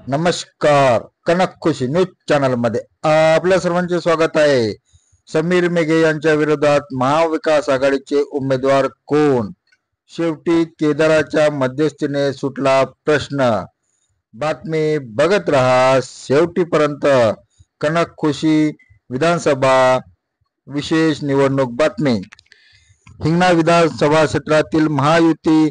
नमस्कार. कनक खुशी news channel मध्ये आपल्या सर्वांचे स्वागत आहे. समीर मेघे यांच्या विरोधात महाविकास आघाडीचे उमेदवार कोण? शेवटी केदाराच्या मध्यस्थीने सुटला प्रश्न. बातमी बघत रहा शेवटीपर्यंत. कनक खुशी विधानसभा विशेष निवडणूक बातमी. हिंगणा विधानसभा क्षेत्रातील महायुती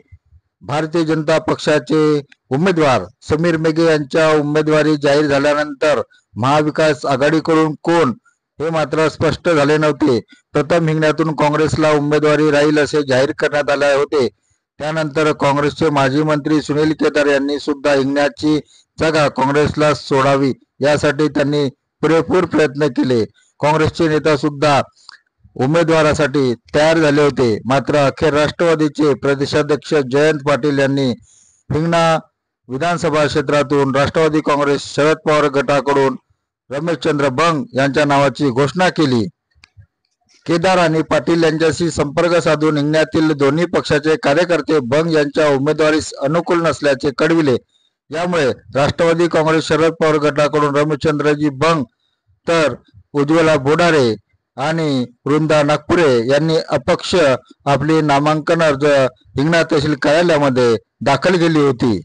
भारतीय जनता पक्षाचे उमेदवार समीर मेघे यांच्या उमेदवारी जाहीर झाल्यानंतर महाविकास आघाडीकडून कोण हे मात्र स्पष्ट झाले नव्हते. प्रथम हिंगण्यातून काँग्रेसला उमेदवारी राहील असे जाहीर करण्यात आले होते. त्यानंतर काँग्रेसचे माजी मंत्री सुनील केदार यांनी सुद्धा हिंगण्याची जागा काँग्रेसला सोडावी यासाठी त्यांनी पुरेपूर प्रयत्न केले. काँग्रेसचे नेता सुद्धा उमेदवारासाठी तयार झाले होते. मात्र अखेर राष्ट्रवादीचे प्रदेशाध्यक्ष जयंत पाटील यांनी हिंगणा विधानसभा क्षेत्रातून राष्ट्रवादी काँग्रेस शरद पवार गटाकडून रमेशचंद्र बंग यांच्या नावाची घोषणा केली. केदार आणि पाटील यांच्याशी संपर्क साधून हिंगण्यातील दोन्ही पक्षाचे कार्यकर्ते बंग यांच्या उमेदवारीस अनुकूल नसल्याचे कळविले. यामुळे राष्ट्रवादी काँग्रेस शरद पवार गटाकडून रमेशचंद्रजी बंग तर उज्ज्वला बोडारे आणि वृंदा नागपुरे यांनी अपक्ष आपली नामांकन अर्ज हिंगणा तहसील कार्यालयामध्ये दाखल केली होती.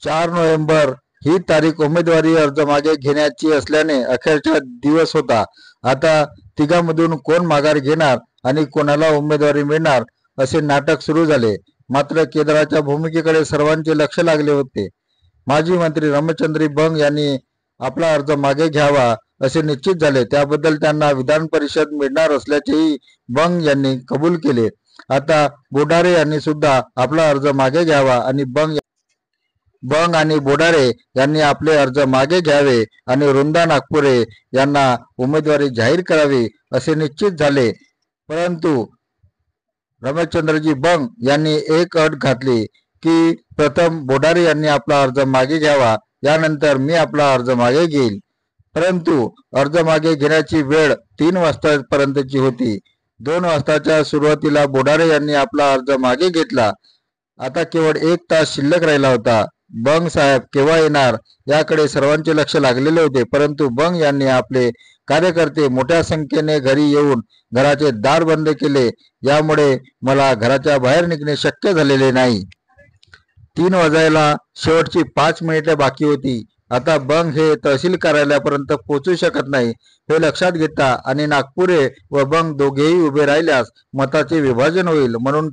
4 नोव्हेंबर ही तारीख उमेदवारी अर्ज मागे घेण्याची असल्याने अखेरचा दिवस होता. आता तिघांमधून कोण माघार घेणार आणि कोणाला उमेदवारी मिळणार असे नाटक सुरू झाले. मात्र केदाराच्या भूमिकेकडे सर्वांचे लक्ष लागले होते. माजी मंत्री रमेशचंद्र बंग यांनी आपला अर्ज मागे घ्यावा असे निश्चित झाले. त्याबद्दल त्यांना विधान परिषद मिळणार असल्याचेही बंग यांनी कबूल केले. आता बोडारे यांनी सुद्धा आपला अर्ज मागे घ्यावा आणि बंग आणि बोडारे यांनी आपले अर्ज मागे घ्यावे आणि वृंदा नागपुरे यांना उमेदवारी जाहीर करावी असे निश्चित झाले. परंतु रमेशचंद्रजी बंग यांनी एक अट घातली की प्रथम बोडारे यांनी आपला अर्ज मागे घ्यावा, यानंतर मी आपला अर्ज मागे घेईल. परंतु अर्ज मागे घेण्याची वेळ 3 वाजतापर्यंतची होती. 2 वाजताच्या सुरुवातीला बोडारे यांनी आपला अर्ज मागे घेतला. आता केवळ 1 तास शिल्लक राहिला होता. बंग साहेब केव्हा येणार याकडे सर्वांचे लक्ष लागलेले होते. परंतु बंग यांनी आपले कार्यकर्ते मोठ्या संख्येने घरी येऊन घराचे दार बंद केले. यामुळे मला घराच्या बाहेर निघणे शक्य झालेले नाही. 3 वाजायला शेवटची 5 मिनिटे बाकी होती. आता बंग हे तहसील कार्यालयापर्यंत पोहोचू शकत नाही हे लक्षात घेता आणि नागपुरे व बंग दोघेही उभे राहिल्यास मताचे विभाजन होईल म्हणून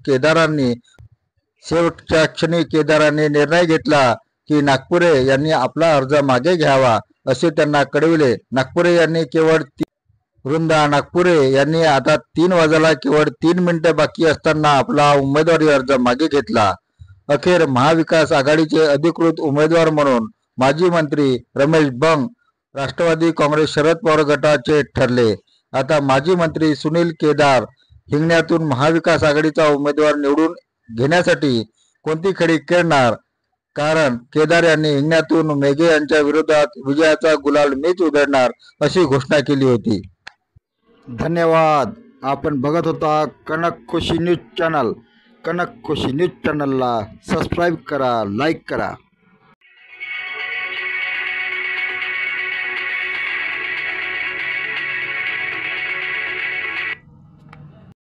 शेवटच्या क्षणी केदारांनी निर्णय घेतला की नागपुरे यांनी आपला अर्ज मागे घ्यावा असे त्यांना कळविले. नागपुरे यांनी वृंदा नागपुरे यांनी आता 3 वाजायला केवळ 3 मिनिटे बाकी असताना आपला उमेदवारी अर्ज मागे घेतला. अखेर महाविकास आघाडीचे अधिकृत उमेदवार म्हणून माजी मंत्री रमेश बंग राष्ट्रवादी काँग्रेस शरद पवार गटाचे ठरले. आता माजी मंत्री सुनील केदार हिंगण्यातून महाविकास आघाडीचा उमेदवार निवडून घेण्यासाठी कोणती खडी खेळणार? कारण केदार यांनी हिंगण्यातून मेघे यांच्या विरोधात विजयाचा गुलाल मीच उधळणार अशी घोषणा केली होती. धन्यवाद. आपण बघत होता कनक खुशी न्यूज चॅनल. कनक खुशी न्यूज चॅनलला सबस्क्राईब करा, लाईक करा.